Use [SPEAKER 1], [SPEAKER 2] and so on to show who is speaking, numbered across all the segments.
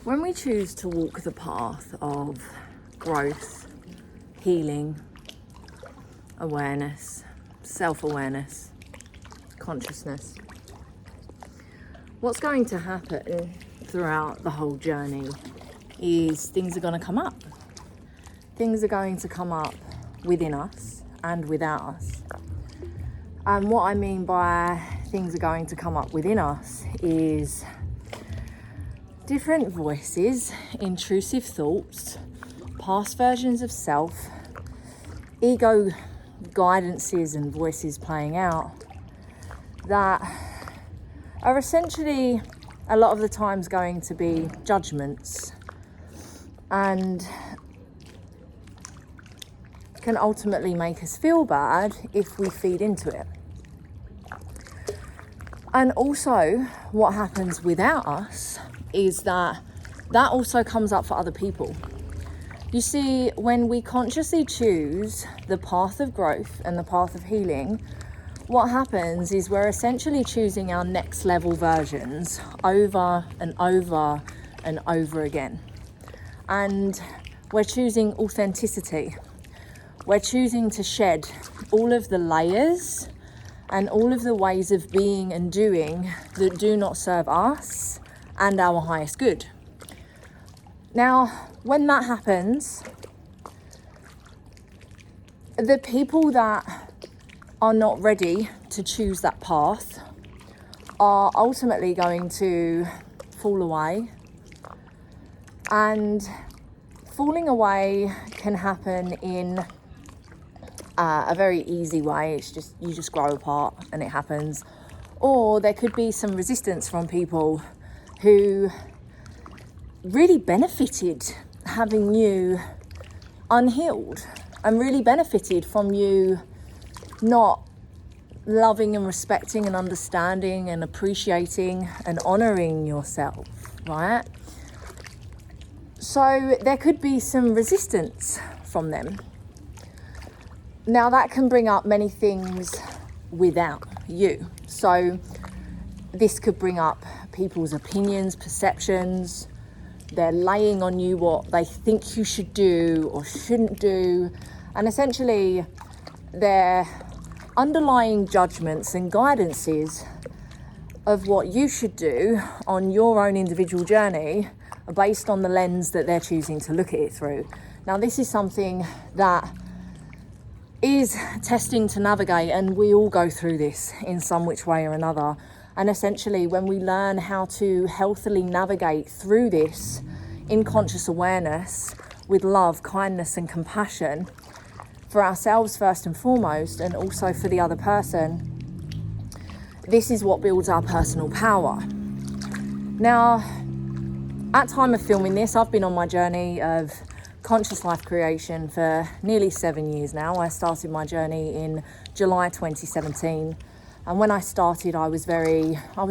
[SPEAKER 1] When we choose to walk the path of growth, healing, awareness, self-awareness, consciousness, what's going to happen throughout the whole journey is things are going to come up. Things are going to come up within us and without us. And what I mean by things are going to come up within us is different voices, intrusive thoughts, past versions of self, ego guidances and voices playing out that are essentially a lot of the times going to be judgments and can ultimately make us feel bad if we feed into it. And also what happens without us is that also comes up for other people. You see, when we consciously choose the path of growth and the path of healing, what happens is we're essentially choosing our next level versions over and over and over again. And we're choosing authenticity. We're choosing to shed all of the layers and all of the ways of being and doing that do not serve us and our highest good. Now, when that happens, the people that are not ready to choose that path are ultimately going to fall away. And falling away can happen in a very easy way. It's just, you just grow apart and it happens. Or there could be some resistance from people who really benefited having you unhealed and really benefited from you not loving and respecting and understanding and appreciating and honoring yourself, right? So there could be some resistance from them. Now that can bring up many things without you. So this could bring up people's opinions, perceptions. They're laying on you what they think you should do or shouldn't do. And essentially their underlying judgments and guidances of what you should do on your own individual journey are based on the lens that they're choosing to look at it through. Now this is something that is testing to navigate, and we all go through this in some which way or another. And essentially when we learn how to healthily navigate through this in conscious awareness with love, kindness and compassion for ourselves first and foremost, and also for the other person, this is what builds our personal power. Now, at time of filming this, I've been on my journey of conscious life creation for nearly 7 years now. I started my journey in July 2017. And when I started, I was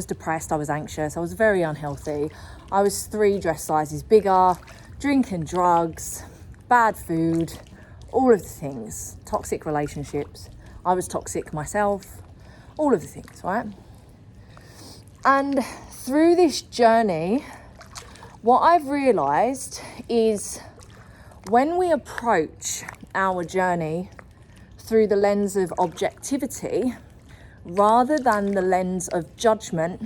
[SPEAKER 1] depressed, I was anxious, I was very unhealthy. I was 3 dress sizes bigger, drinking drugs, bad food, all of the things, toxic relationships. I was toxic myself, all of the things, right? And through this journey, what I've realized is when we approach our journey through the lens of objectivity, rather than the lens of judgment,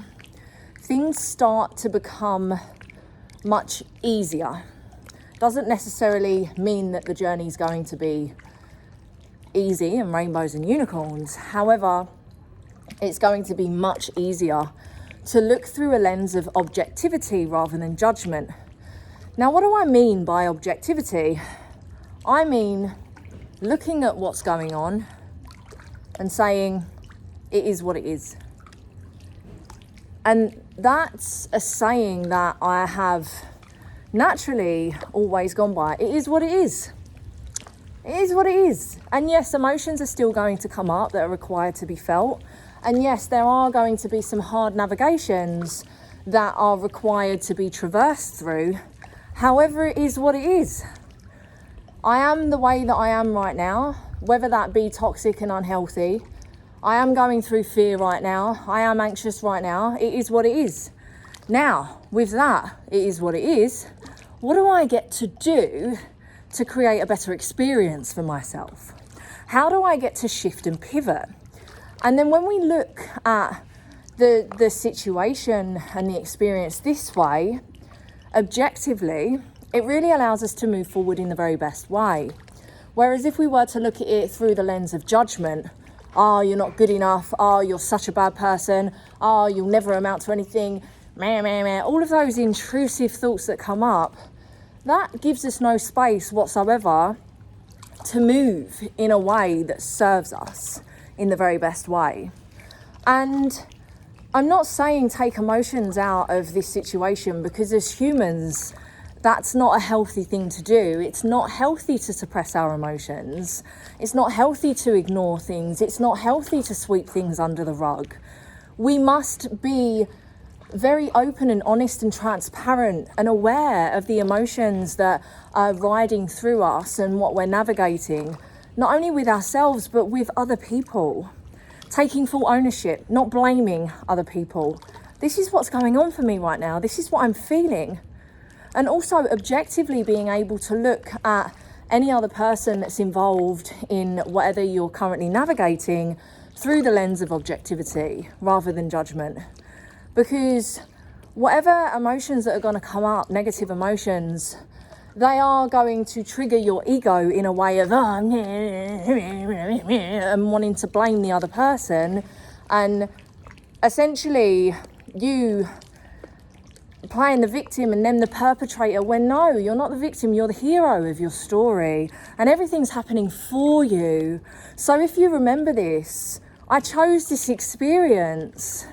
[SPEAKER 1] things start to become much easier. Doesn't necessarily mean that the journey is going to be easy and rainbows and unicorns. However, it's going to be much easier to look through a lens of objectivity rather than judgment. Now, what do I mean by objectivity? I mean looking at what's going on and saying, it is what it is. And that's a saying that I have naturally always gone by. It is what it is. It is what it is. And yes, emotions are still going to come up that are required to be felt. And yes, there are going to be some hard navigations that are required to be traversed through. However, it is what it is. I am the way that I am right now, whether that be toxic and unhealthy. I am going through fear right now. I am anxious right now. It is what it is. Now, with that, it is what it is. What do I get to do to create a better experience for myself? How do I get to shift and pivot? And then when we look at the situation and the experience this way, objectively, it really allows us to move forward in the very best way. Whereas if we were to look at it through the lens of judgment, you're not good enough, you're such a bad person, you'll never amount to anything, all of those intrusive thoughts that come up, that gives us no space whatsoever to move in a way that serves us in the very best way. And I'm not saying take emotions out of this situation, because as humans, that's not a healthy thing to do. It's not healthy to suppress our emotions. It's not healthy to ignore things. It's not healthy to sweep things under the rug. We must be very open and honest and transparent and aware of the emotions that are riding through us and what we're navigating, not only with ourselves, but with other people. Taking full ownership, not blaming other people. This is what's going on for me right now. This is what I'm feeling. And also objectively being able to look at any other person that's involved in whatever you're currently navigating through the lens of objectivity rather than judgment. Because whatever emotions that are going to come up, negative emotions, they are going to trigger your ego in a way of and wanting to blame the other person, and essentially you playing the victim and then the perpetrator, when no, you're not the victim, you're the hero of your story and everything's happening for you. So if you remember this, I chose this experience.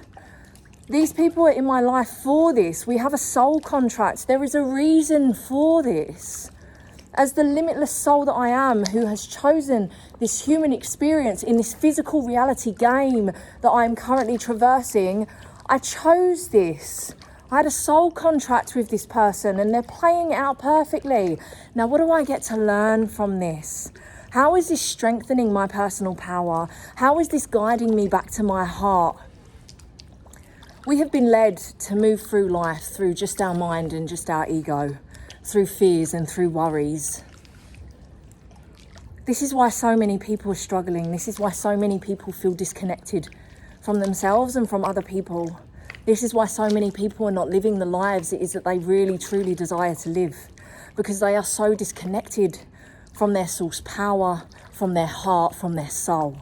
[SPEAKER 1] These people are in my life for this. We have a soul contract. There is a reason for this. As the limitless soul that I am, who has chosen this human experience in this physical reality game that I am currently traversing, I chose this. I had a soul contract with this person and they're playing it out perfectly. Now, what do I get to learn from this? How is this strengthening my personal power? How is this guiding me back to my heart? We have been led to move through life through just our mind and just our ego, through fears and through worries. This is why so many people are struggling. This is why so many people feel disconnected from themselves and from other people. This is why so many people are not living the lives it is that they really, truly desire to live, because they are so disconnected from their source power, from their heart, from their soul.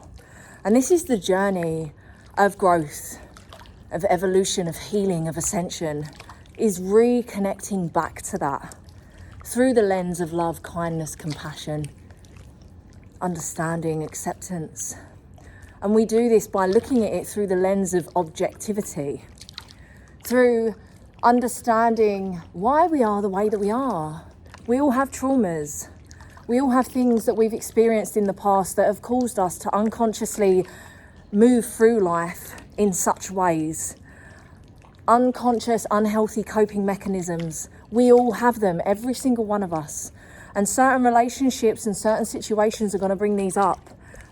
[SPEAKER 1] And this is the journey of growth, of evolution, of healing, of ascension, is reconnecting back to that through the lens of love, kindness, compassion, understanding, acceptance. And we do this by looking at it through the lens of objectivity, through understanding why we are the way that we are. We all have traumas. We all have things that we've experienced in the past that have caused us to unconsciously move through life in such ways. Unconscious, unhealthy coping mechanisms. We all have them, every single one of us. And certain relationships and certain situations are going to bring these up.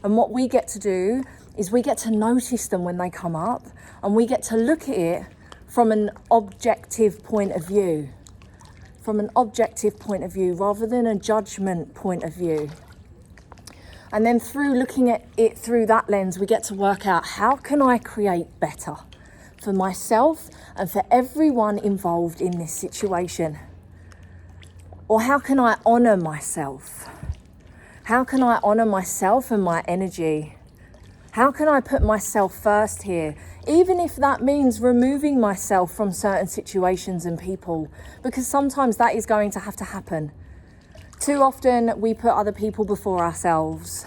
[SPEAKER 1] And what we get to do is we get to notice them when they come up, and we get to look at it from an objective point of view. From an objective point of view rather than a judgment point of view. And then through looking at it through that lens, we get to work out, how can I create better for myself and for everyone involved in this situation? Or how can I honor myself? How can I honor myself and my energy? How can I put myself first here? Even if that means removing myself from certain situations and people, because sometimes that is going to have to happen. Too often we put other people before ourselves.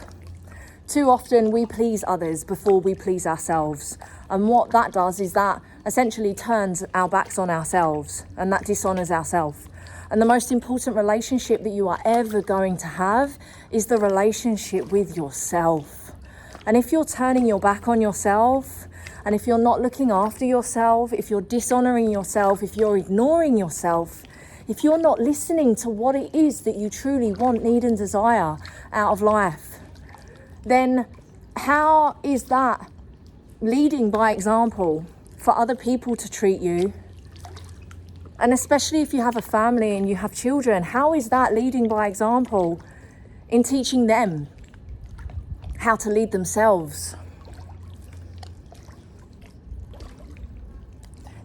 [SPEAKER 1] Too often we please others before we please ourselves. And what that does is that essentially turns our backs on ourselves, and that dishonors ourselves. And the most important relationship that you are ever going to have is the relationship with yourself. And if you're turning your back on yourself, and if you're not looking after yourself, if you're dishonoring yourself, if you're ignoring yourself, if you're not listening to what it is that you truly want, need and desire out of life, then how is that leading by example for other people to treat you? And especially if you have a family and you have children, how is that leading by example in teaching them how to lead themselves?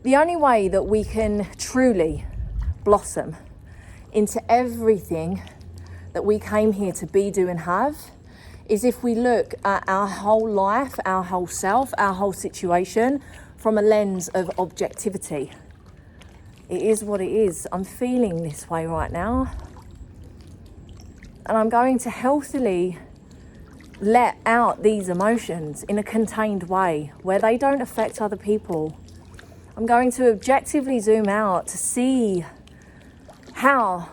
[SPEAKER 1] The only way that we can truly blossom into everything that we came here to be, do and have is if we look at our whole life, our whole self, our whole situation from a lens of objectivity. It is what it is. I'm feeling this way right now. And I'm going to healthily let out these emotions in a contained way where they don't affect other people. I'm going to objectively zoom out to see how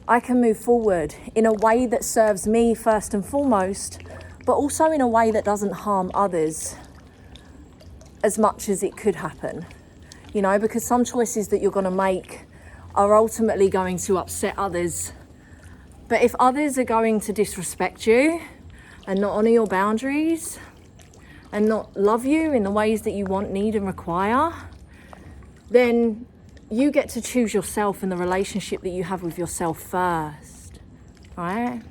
[SPEAKER 1] I can move forward in a way that serves me first and foremost, but also in a way that doesn't harm others as much as it could happen. You know, because some choices that you're going to make are ultimately going to upset others. But if others are going to disrespect you and not honour your boundaries and not love you in the ways that you want, need and require, then you get to choose yourself and the relationship that you have with yourself first, right?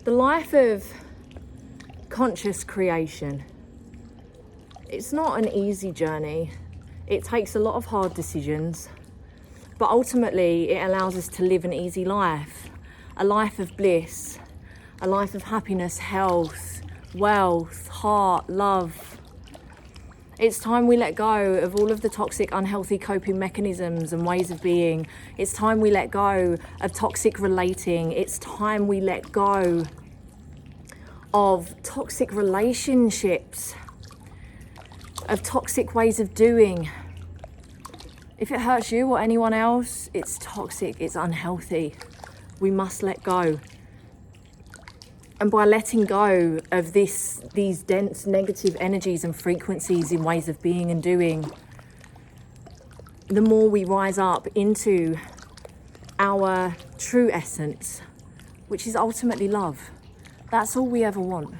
[SPEAKER 1] The life of conscious creation, it's not an easy journey. It takes a lot of hard decisions, but ultimately it allows us to live an easy life, a life of bliss, a life of happiness, health, wealth, heart, love. It's time we let go of all of the toxic, unhealthy coping mechanisms and ways of being. It's time we let go of toxic relating. It's time we let go of toxic relationships, of toxic ways of doing. If it hurts you or anyone else, it's toxic, it's unhealthy. We must let go. And by letting go of these dense negative energies and frequencies in ways of being and doing, the more we rise up into our true essence, which is ultimately love. That's all we ever want.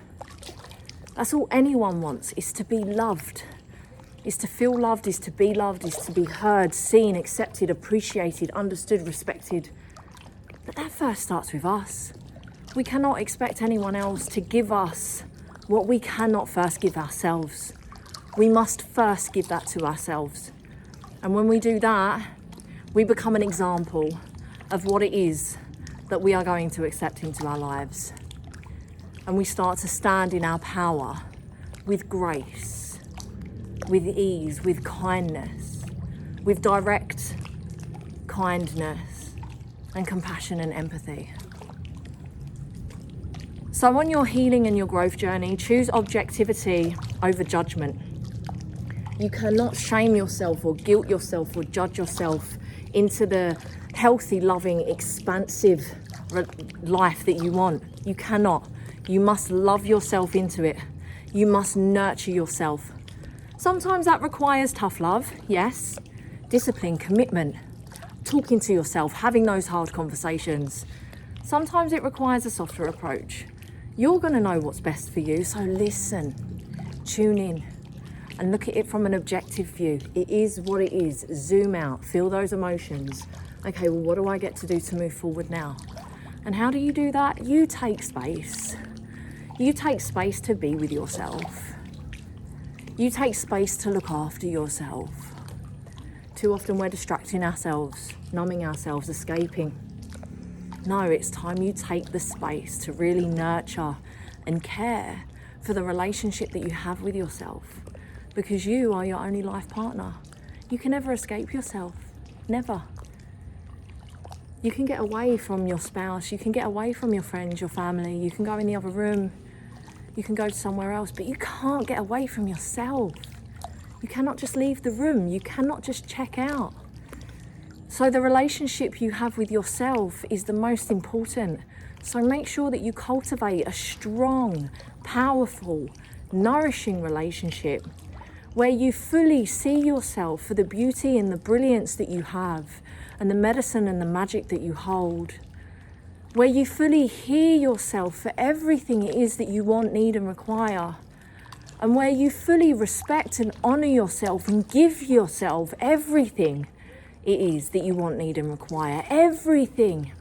[SPEAKER 1] That's all anyone wants, is to be loved, is to feel loved, is to be loved, is to be heard, seen, accepted, appreciated, understood, respected. But that first starts with us. We cannot expect anyone else to give us what we cannot first give ourselves. We must first give that to ourselves. And when we do that, we become an example of what it is that we are going to accept into our lives. And we start to stand in our power with grace, with ease, with kindness, with direct kindness and compassion and empathy. So on your healing and your growth journey, choose objectivity over judgment. You cannot shame yourself or guilt yourself or judge yourself into the healthy, loving, expansive life that you want. You cannot. You must love yourself into it. You must nurture yourself. Sometimes that requires tough love, yes. Discipline, commitment, talking to yourself, having those hard conversations. Sometimes it requires a softer approach. You're going to know what's best for you, so listen, tune in, and look at it from an objective view. It is what it is. Zoom out, feel those emotions. Okay, well, what do I get to do to move forward now? And how do you do that? You take space. You take space to be with yourself. You take space to look after yourself. Too often we're distracting ourselves, numbing ourselves, escaping. No, it's time you take the space to really nurture and care for the relationship that you have with yourself, because you are your only life partner. You can never escape yourself, never. You can get away from your spouse, you can get away from your friends, your family, you can go in the other room, you can go somewhere else, but you can't get away from yourself. You cannot just leave the room, you cannot just check out. So the relationship you have with yourself is the most important. So make sure that you cultivate a strong, powerful, nourishing relationship where you fully see yourself for the beauty and the brilliance that you have and the medicine and the magic that you hold. Where you fully hear yourself for everything it is that you want, need and require. and where you fully respect and honour yourself and give yourself everything it is that you want, need and require. Everything.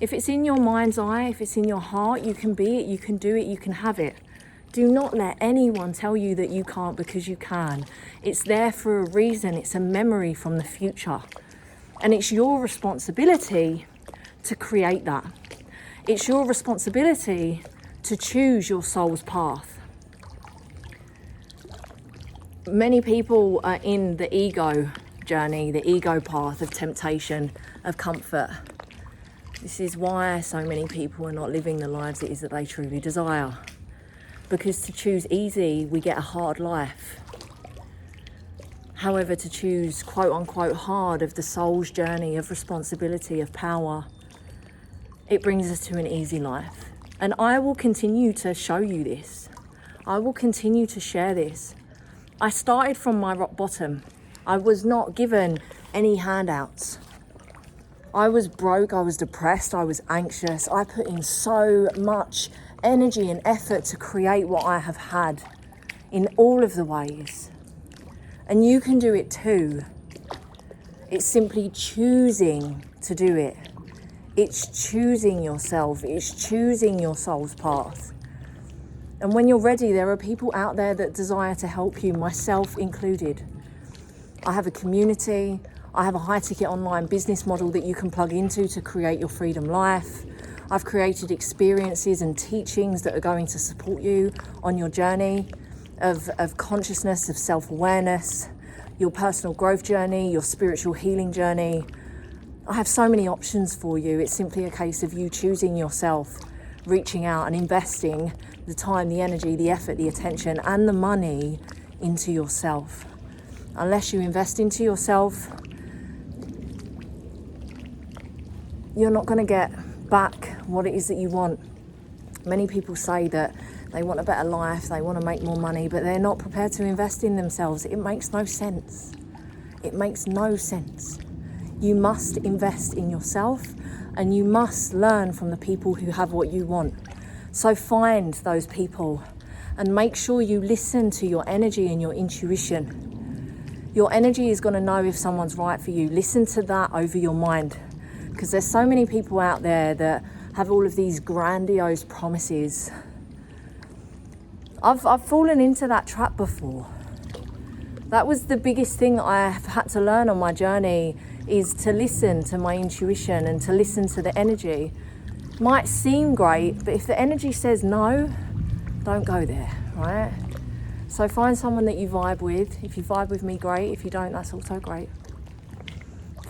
[SPEAKER 1] If it's in your mind's eye, if it's in your heart, you can be it, you can do it, you can have it. Do not let anyone tell you that you can't, because you can. It's there for a reason. It's a memory from the future. And it's your responsibility to create that. It's your responsibility to choose your soul's path. Many people are in the ego journey, the ego path of temptation, of comfort. This is why so many people are not living the lives it is that they truly desire. Because to choose easy, we get a hard life. However, to choose quote unquote hard of the soul's journey of responsibility, of power, it brings us to an easy life. And I will continue to show you this. I will continue to share this. I started from my rock bottom. I was not given any handouts. I was broke, I was depressed, I was anxious. I put in so much energy and effort to create what I have had in all of the ways. And you can do it too. It's simply choosing to do it. It's choosing yourself. It's choosing your soul's path. And when you're ready, there are people out there that desire to help you, myself included. I have a community. I have a high-ticket online business model that you can plug into to create your freedom life. I've created experiences and teachings that are going to support you on your journey of consciousness, of self-awareness, your personal growth journey, your spiritual healing journey. I have so many options for you. It's simply a case of you choosing yourself, reaching out and investing the time, the energy, the effort, the attention and the money into yourself. Unless you invest into yourself, you're not going to get back what it is that you want. Many people say that they want a better life, they want to make more money, but they're not prepared to invest in themselves. It makes no sense. It makes no sense. You must invest in yourself, and you must learn from the people who have what you want. So find those people and make sure you listen to your energy and your intuition. Your energy is going to know if someone's right for you. Listen to that over your mind, because there's so many people out there that have all of these grandiose promises. I've fallen into that trap before. That was the biggest thing I've had to learn on my journey, is to listen to my intuition and to listen to the energy. Might seem great, but if the energy says no, don't go there, right? So find someone that you vibe with. If you vibe with me, great. If you don't, that's also great.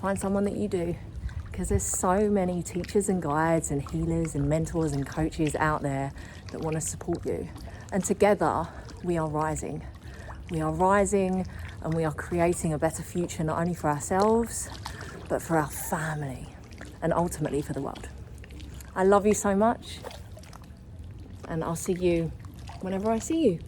[SPEAKER 1] Find someone that you do, because there's so many teachers and guides and healers and mentors and coaches out there that want to support you. And together, we are rising. We are rising and we are creating a better future, not only for ourselves, but for our family and ultimately for the world. I love you so much, and I'll see you whenever I see you.